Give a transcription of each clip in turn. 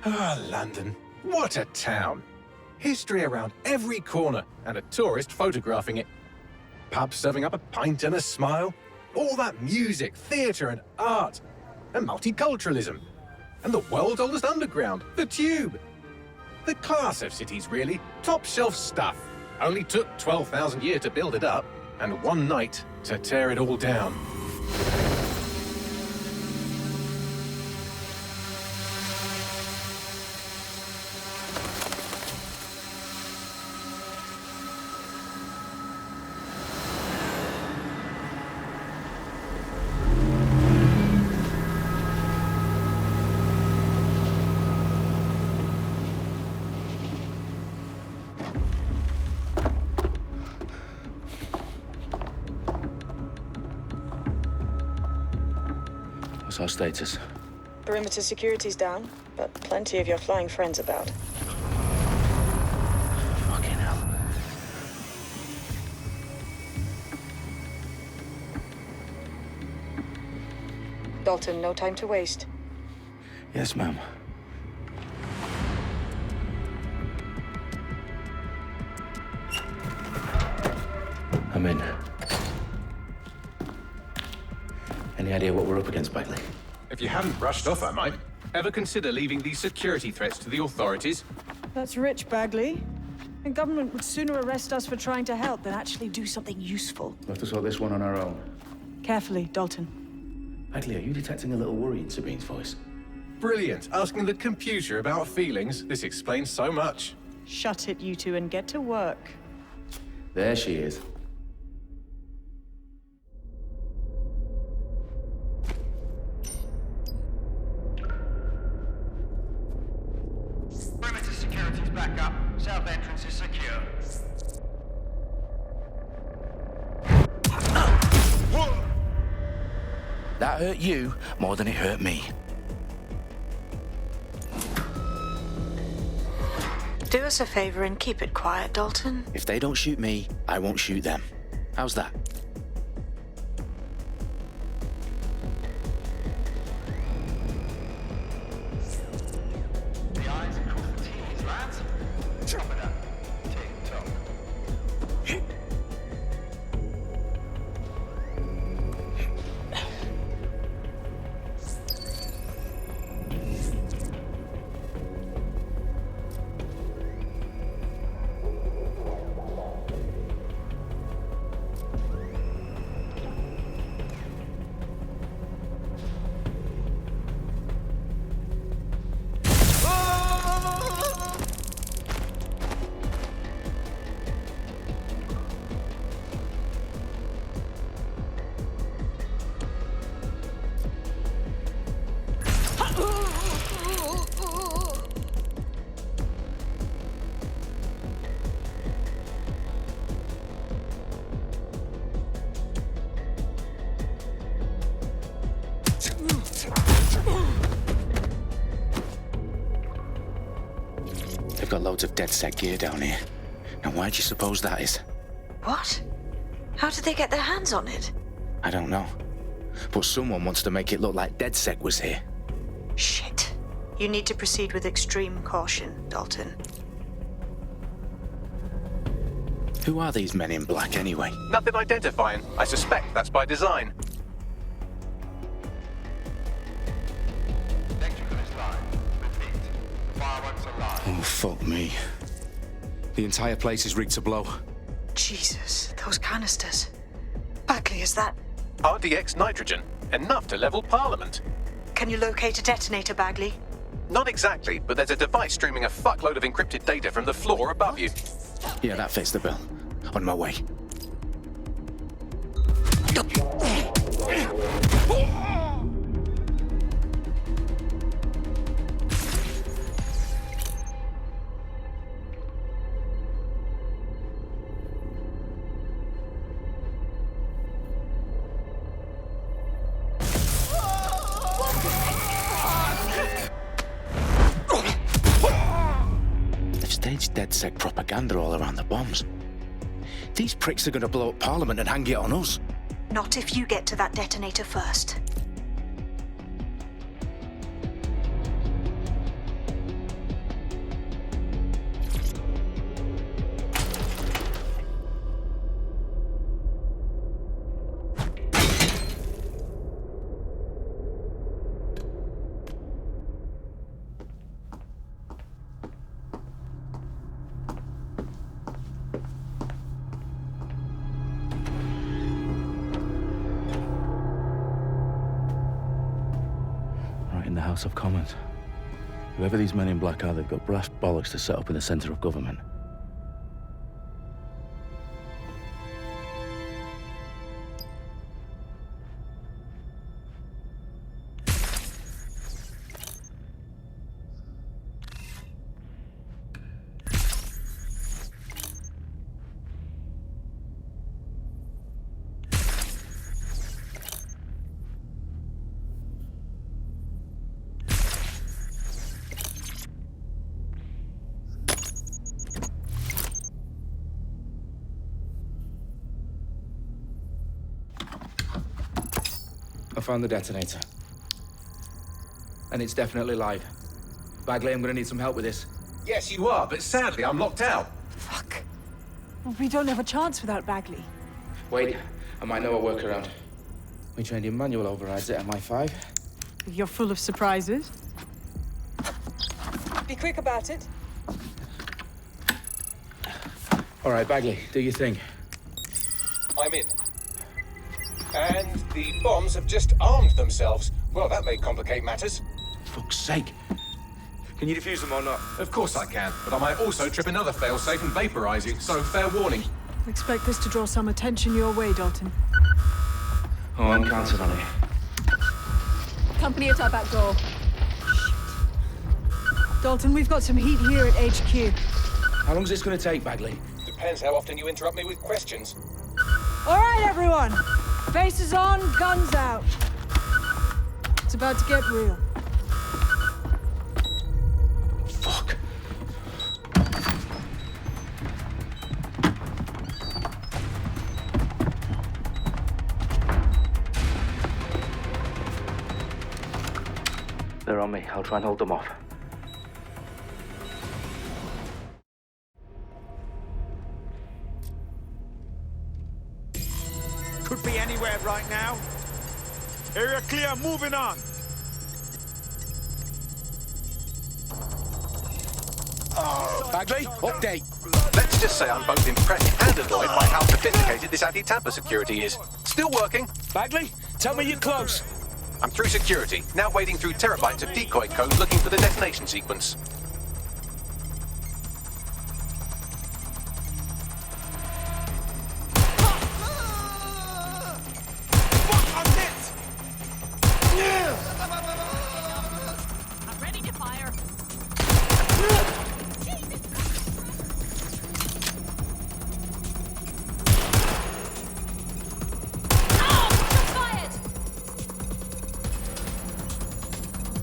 Ah, London. What a town. History around every corner, and a tourist photographing it. Pubs serving up a pint and a smile. All that music, theatre and art. And multiculturalism. And the world's oldest underground, the Tube. The class of cities, really. Top shelf stuff. Only took 12,000 years to build it up, and one night to tear it all down. What's our status? Perimeter security's down, but plenty of your flying friends about. Fucking hell. Dalton, no time to waste. Yes, ma'am. I'm in. Any idea what we're up against, Bagley? If you hadn't brushed off, I might. Ever consider leaving these security threats to the authorities? That's rich, Bagley. The government would sooner arrest us for trying to help than actually do something useful. We'll have to sort this one on our own. Carefully, Dalton. Bagley, are you detecting a little worry in Sabine's voice? Brilliant. Asking the computer about feelings. This explains so much. Shut it, you two, and get to work. There she is. Perimeter security's back up. South entrance is secure. That hurt you more than it hurt me. Do us a favor and keep it quiet, Dalton. If they don't shoot me, I won't shoot them. How's that? The eyes across the T's, lads. Chop it up. Tick-tock. They've got loads of DedSec gear down here. Now why do you suppose that is? What? How did they get their hands on it? I don't know. But someone wants to make it look like DedSec was here. Shit. You need to proceed with extreme caution, Dalton. Who are these men in black anyway? Nothing identifying. I suspect that's by design. Electrical is live. Repeat. Fireworks are live. Oh, fuck me. The entire place is rigged to blow. Jesus, those canisters. Bagley, is that... RDX nitrogen. Enough to level Parliament. Can you locate a detonator, Bagley? Not exactly, but there's a device streaming a fuckload of encrypted data from the floor above you. Yeah, that fits the bill. On my way. They've staged DedSec propaganda all around the bombs. These pricks are going to blow up Parliament and hang it on us. Not if you get to that detonator first. House of Commons. Whoever these men in black are, they've got brass bollocks to set up in the centre of government. I found the detonator. And it's definitely live. Bagley, I'm gonna need some help with this. Yes, you are, but sadly, I'm locked out. Fuck. Well, we don't have a chance without Bagley. Wait, I might know a workaround. We trained in manual overrides at MI5. You're full of surprises. Be quick about it. All right, Bagley, do your thing. I'm in. And the bombs have just armed themselves. Well, that may complicate matters. Fuck's sake. Can you defuse them or not? Of course I can, but I might also trip another failsafe and vaporize you, so fair warning. Expect this to draw some attention your way, Dalton. Oh, I'm counting on it. Company at our back door. Shit. Dalton, we've got some heat here at HQ. How long's this gonna take, Bagley? Depends how often you interrupt me with questions. All right, everyone. Faces on, guns out. It's about to get real. Fuck. They're on me. I'll try and hold them off. Could be anywhere right now. Area clear, moving on. Bagley, update. Let's just say I'm both impressed and annoyed by how sophisticated this anti-tamper security is. Still working. Bagley, tell me you're close. I'm through security, now wading through terabytes of decoy code looking for the detonation sequence. I'm hit! I'm ready to fire.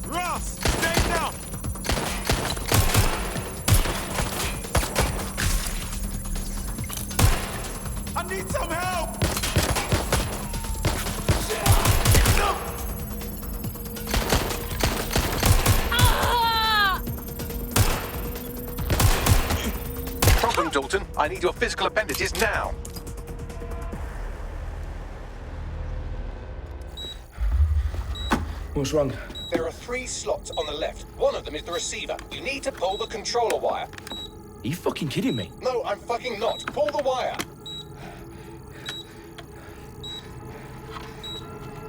Ross, stay down! I need some help! Problem, Dalton. I need your physical appendages now. What's wrong? There are 3 slots on the left. One of them is the receiver. You need to pull the controller wire. Are you fucking kidding me? No, I'm fucking not. Pull the wire.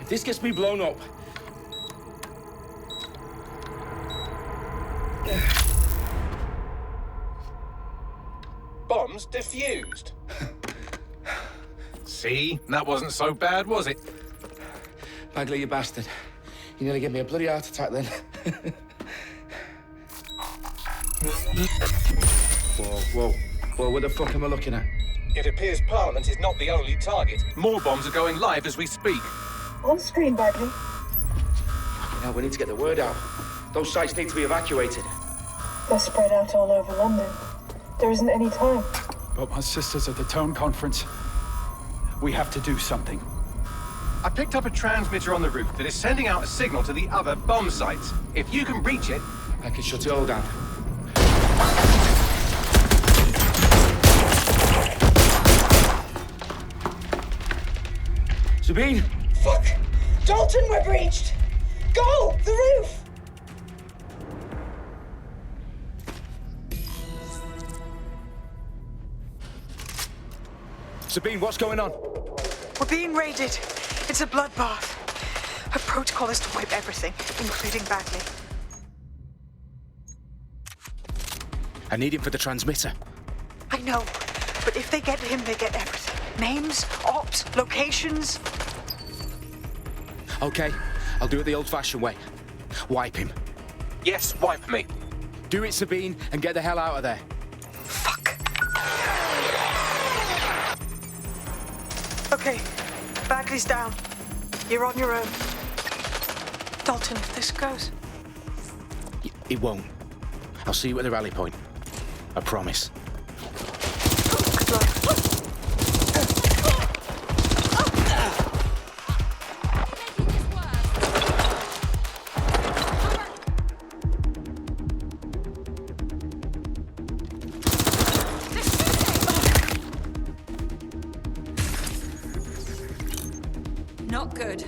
If this gets me blown up... Bombs defused. See? That wasn't so bad, was it? Bagley, you bastard. You nearly gave me a bloody heart attack then. Whoa, what the fuck am I looking at? It appears Parliament is not the only target. More bombs are going live as we speak. On screen, Bagley. Now we need to get the word out. Those sites need to be evacuated. They're spread out all over London. There isn't any time. But my sister's at the town conference. We have to do something. I picked up a transmitter on the roof that is sending out a signal to the other bomb sites. If you can reach it... I can shut it all down. Sabine! Fuck! Dalton, we're breached! Go! The roof! Sabine, what's going on? We're being raided. It's a bloodbath. Her protocol is to wipe everything, including Bagley. I need him for the transmitter. I know, but if they get him, they get everything. Names, ops, locations. Okay, I'll do it the old-fashioned way. Wipe him. Yes, wipe me. Do it, Sabine, and get the hell out of there. Fuck. Okay, Bagley's down. You're on your own. Dalton, if this goes... It won't. I'll see you at the rally point. I promise. Good luck. Not good.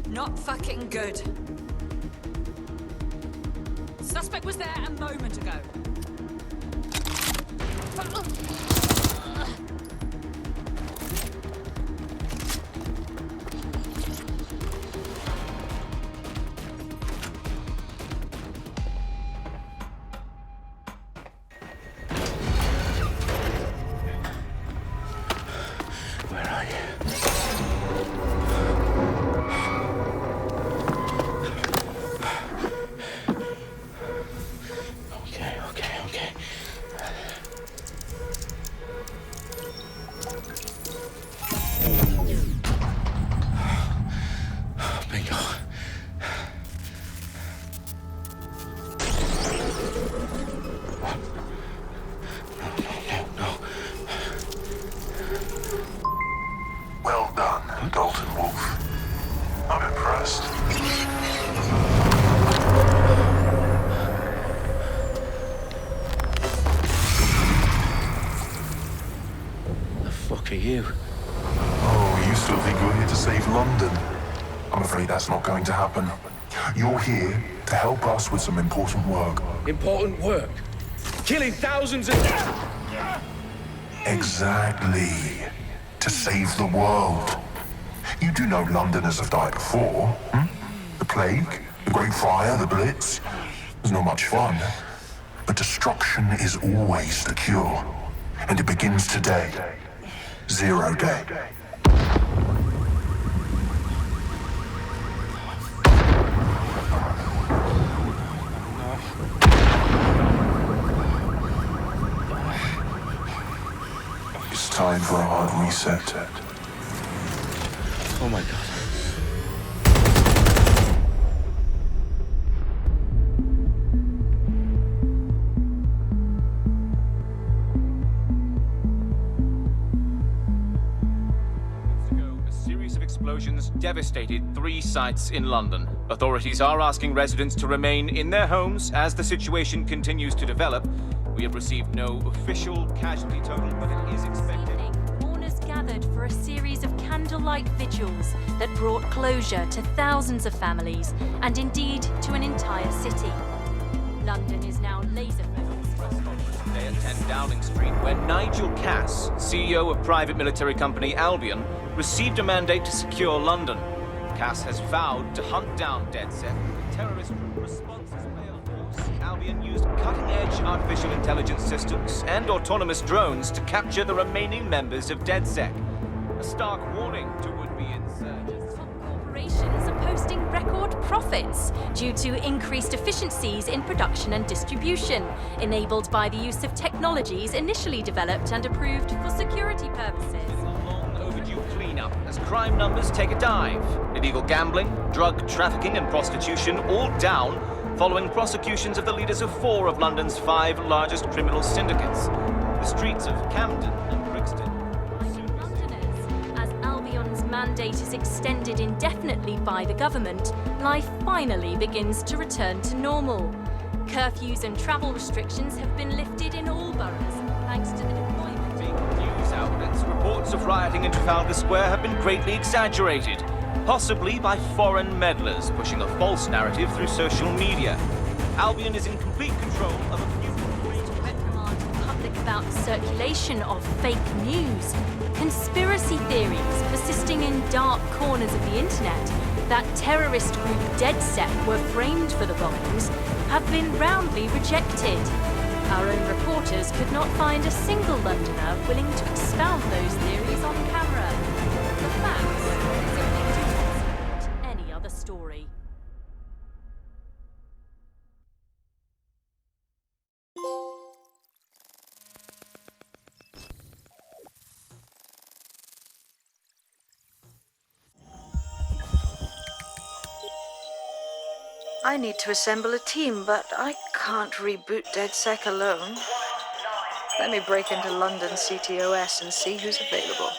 Not fucking good. Suspect was there a moment ago. Where are you? Okay. Bingo. No. Well done, Dalton Wolf. I'm impressed. The fuck are you? Oh, you still think you're here to save London? I'm afraid that's not going to happen. You're here to help us with some important work. Important work. Killing thousands of... Exactly. To save the world. You do know Londoners have died before, hmm? The plague, the Great Fire, the Blitz. It's not much fun. But destruction is always the cure. And it begins today. 0 day. It's time for a hard reset. Oh my god. A series of explosions devastated 3 sites in London. Authorities are asking residents to remain in their homes as the situation continues to develop. We have received no official casualty total, but it is expected. Mourners gathered for a series of candlelight vigils that brought closure to thousands of families and indeed to an entire city. London is now laser-focused. Today at 10 Downing Street, where Nigel Cass, CEO of private military company Albion, received a mandate to secure London. Cass has vowed to hunt down DedSec. Terrorist responses Albion used cutting-edge artificial intelligence systems and autonomous drones to capture the remaining members of DedSec. A stark warning to would-be insurgents. Top corporations are posting record profits due to increased efficiencies in production and distribution, enabled by the use of technologies initially developed and approved for security purposes. Overdue cleanup as crime numbers take a dive. Illegal gambling, drug trafficking and prostitution all down following prosecutions of the leaders of 4 of London's 5 largest criminal syndicates. The streets of Camden and Brixton. Londoners, as Albion's mandate is extended indefinitely by the government, life finally begins to return to normal. Curfews and travel restrictions have been lifted in all boroughs, thanks to the deployment. News outlets, reports of rioting in Trafalgar Square have been greatly exaggerated, possibly by foreign meddlers pushing a false narrative through social media. Albion is in complete control of a few... Reprimand the public about the circulation of fake news, conspiracy theories persisting in dark corners of the internet, that terrorist group DedSec were framed for the bombings have been roundly rejected. Our own reporters could not find a single Londoner willing to expound those theories on camera. The facts simply do not support any other story. I need to assemble a team, but I can't reboot DedSec alone. Let me break into London CTOS and see who's available.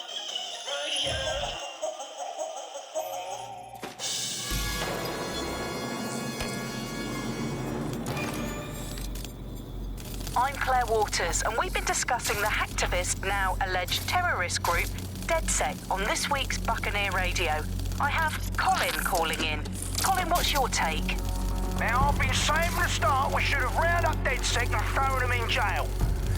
I'm Claire Waters, and we've been discussing the hacktivist, now alleged terrorist group, DedSec, on this week's Buccaneer Radio. I have Colin calling in. Colin, what's your take? Now, I've been saying from the start we should have rounded up DedSec and thrown them in jail.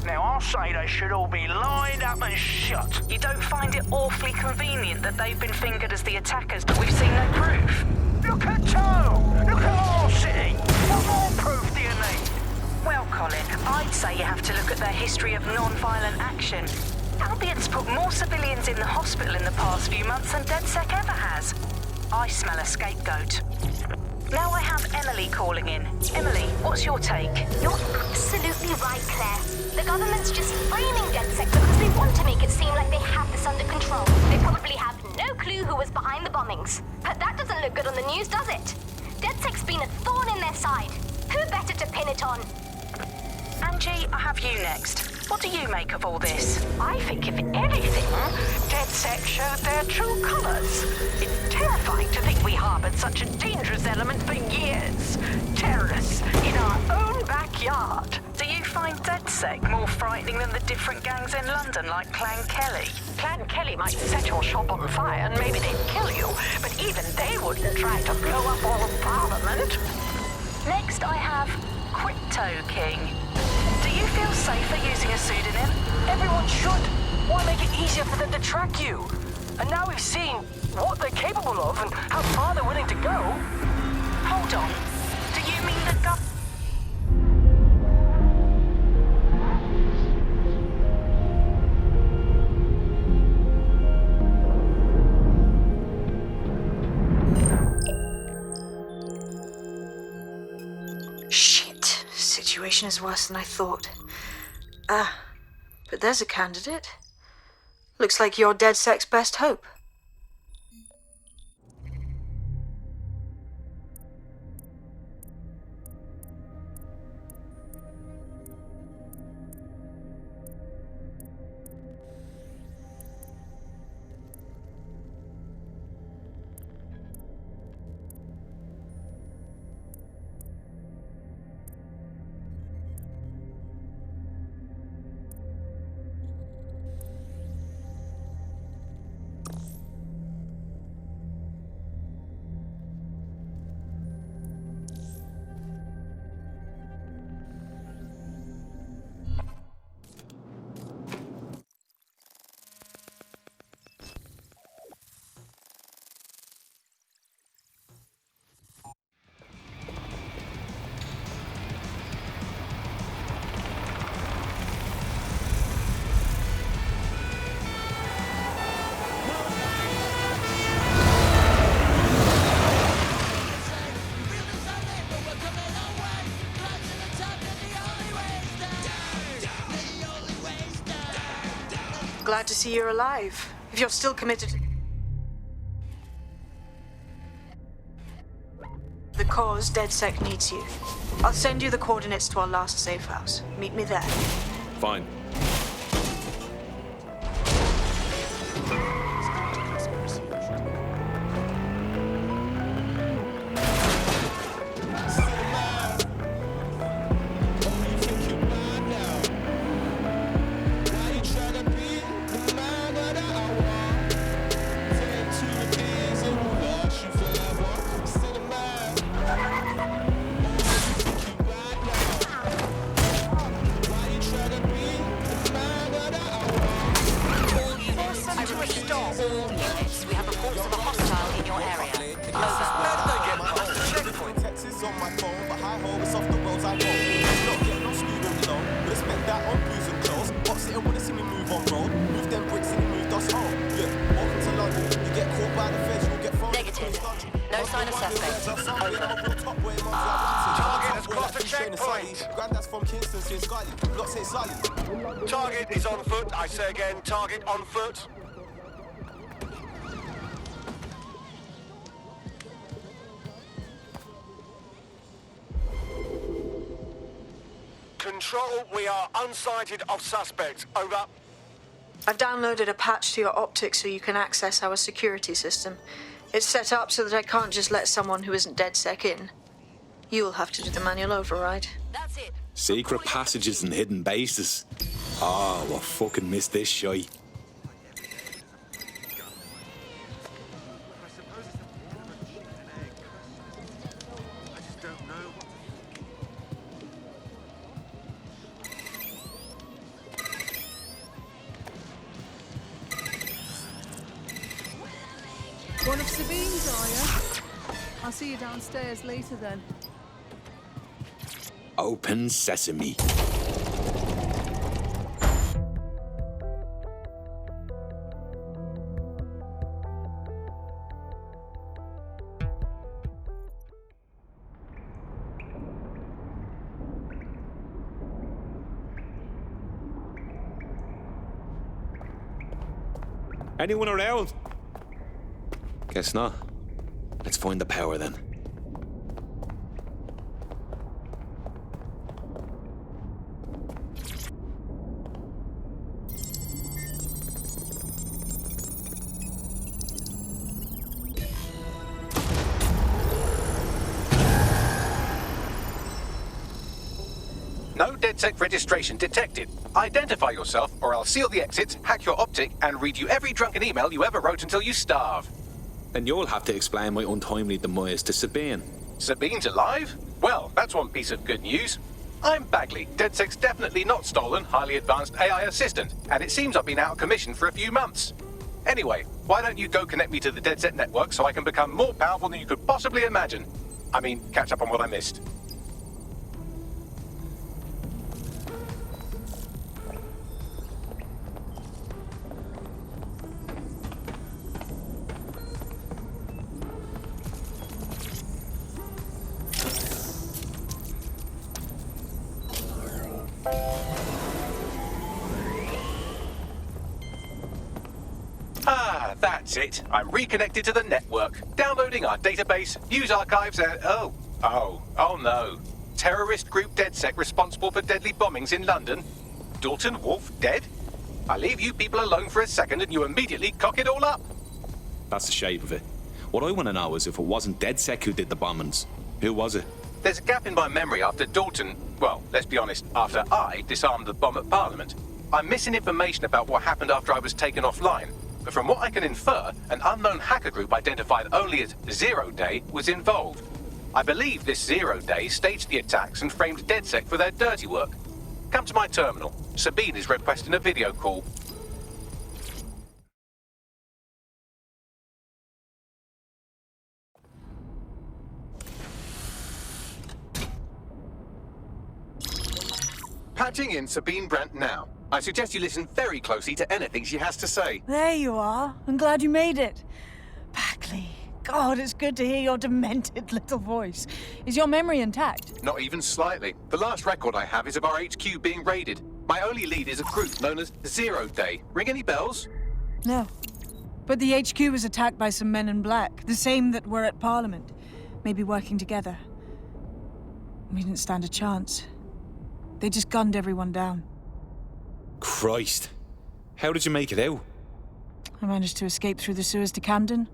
Now, I'll say they should all be lined up and shot. You don't find it awfully convenient that they've been fingered as the attackers, but we've seen no proof? Look at Tone! Look at our city! What more proof do you need? Well, Colin, I'd say you have to look at their history of non-violent action. Albion's put more civilians in the hospital in the past few months than DedSec ever has. I smell a scapegoat. Now I have Emily calling in. Emily, what's your take? You're absolutely right, Claire. The government's just framing DedSec because they want to make it seem like they have this under control. They probably have no clue who was behind the bombings. But that doesn't look good on the news, does it? DedSec's been a thorn in their side. Who better to pin it on? Angie, I have you next. What do you make of all this? I think, if anything, DedSec showed their true colours. It's terrifying to think we harboured such a dangerous element for years. Terrorists in our own backyard. Do you find DedSec more frightening than the different gangs in London, like Clan Kelly? Clan Kelly might set your shop on fire and maybe they'd kill you, but even they wouldn't try to blow up all of Parliament. Next, I have Crypto King. Do you feel safer using a pseudonym? Everyone should. Why make it easier for them to track you? And now we've seen what they're capable of and how far they're willing to go. Hold on. Do you mean the Shit. Situation is worse than I thought. But there's a candidate. Looks like you're DedSec's best hope. Glad to see you're alive. If you're still committed to the cause, DedSec needs you. I'll send you the coordinates to our last safe house. Meet me there. Fine. All units, we have reports of a hostile in your area. Over. always on my phone, but hi ho, it's off the roads I roam. Not getting no student loan, but I spent that on booze and clothes. Pops didn't wanna see me move on road, move them bricks and he moved us home. Yeah, welcome to London. You get caught by the feds, you'll get thrown. Negative. No sign of suspect. Over. Target has crossed the checkpoint. Granddad's from Kingston, since Scully. Block say Sully. Target is on foot. I say again, target on foot. Control, we are unsighted of suspect. Over. I've downloaded a patch to your optics so you can access our security system. It's set up so that I can't just let someone who isn't DedSec in. You'll have to do the manual override. That's it. Secret passages and hidden bases. Oh, I fucking missed this shy. One of Sabine's, are you? I'll see you downstairs later then. Open sesame. Anyone around? Guess not. Let's find the power then. No DedSec registration detected. Identify yourself, or I'll seal the exits, hack your optic, and read you every drunken email you ever wrote until you starve. And you'll have to explain my untimely demise to Sabine. Sabine's alive? Well, that's one piece of good news. I'm Bagley, DedSec's definitely not stolen, highly advanced AI assistant, and it seems I've been out of commission for a few months. Anyway, why don't you go connect me to the DedSec network so I can become more powerful than you could possibly imagine? I mean, catch up on what I missed. That's it. I'm reconnected to the network, downloading our database, news archives, and oh no. Terrorist group DedSec responsible for deadly bombings in London. Dalton Wolf dead? I leave you people alone for a second and you immediately cock it all up. That's the shape of it. What I want to know is if it wasn't DedSec who did the bombings, who was it? There's a gap in my memory after Dalton, well, let's be honest, after I disarmed the bomb at Parliament. I'm missing information about what happened after I was taken offline. But from what I can infer, an unknown hacker group identified only as Zero Day was involved. I believe this 0 Day staged the attacks and framed DedSec for their dirty work. Come to my terminal. Sabine is requesting a video call. Patching in Sabine Brandt now. I suggest you listen very closely to anything she has to say. There you are. I'm glad you made it. Bagley. God, it's good to hear your demented little voice. Is your memory intact? Not even slightly. The last record I have is of our HQ being raided. My only lead is a group known as 0 Day. Ring any bells? No. But the HQ was attacked by some men in black, the same that were at Parliament. Maybe working together. We didn't stand a chance. They just gunned everyone down. Christ. How did you make it out? I managed to escape through the sewers to Camden.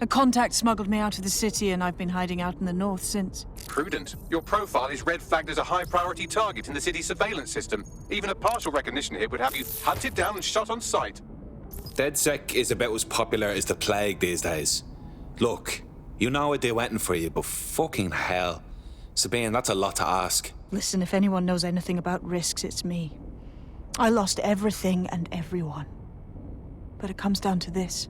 A contact smuggled me out of the city, and I've been hiding out in the north since. Prudent. Your profile is red flagged as a high-priority target in the city's surveillance system. Even a partial recognition hit would have you hunted down and shot on sight. DedSec is about as popular as the plague these days. Look, you know I do anything for you, but fucking hell. Sabine, that's a lot to ask. Listen, if anyone knows anything about risks, it's me. I lost everything and everyone. But it comes down to this.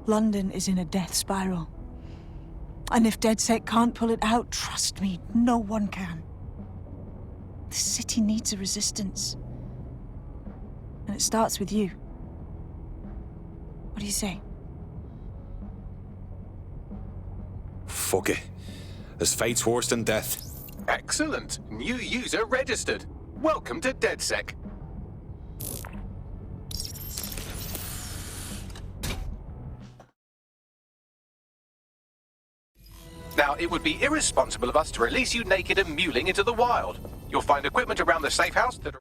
London is in a death spiral. And if DedSec can't pull it out, trust me, no one can. The city needs a resistance. And it starts with you. What do you say? Fuck it. As fate's worse than death. Excellent. New user registered. Welcome to DedSec. Now, it would be irresponsible of us to release you naked and mewling into the wild. You'll find equipment around the safe house that are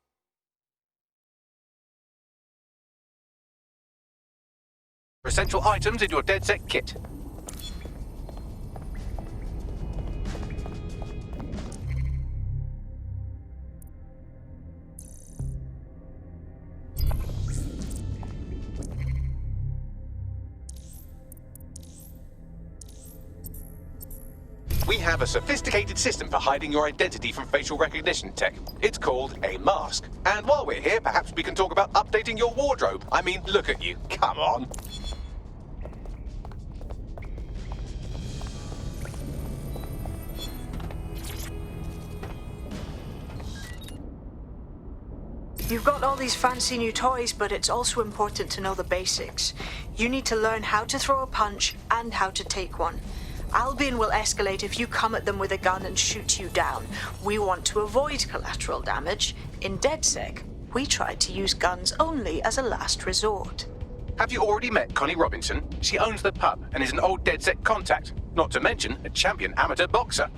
essential items in your DedSec kit. We have a sophisticated system for hiding your identity from facial recognition tech. It's called a mask. And while we're here, perhaps we can talk about updating your wardrobe. I mean, look at you. Come on. You've got all these fancy new toys, but it's also important to know the basics. You need to learn how to throw a punch and how to take one. Albion will escalate if you come at them with a gun and shoot you down. We want to avoid collateral damage. In DedSec, we try to use guns only as a last resort. Have you already met Connie Robinson? She owns the pub and is an old DedSec contact, not to mention a champion amateur boxer.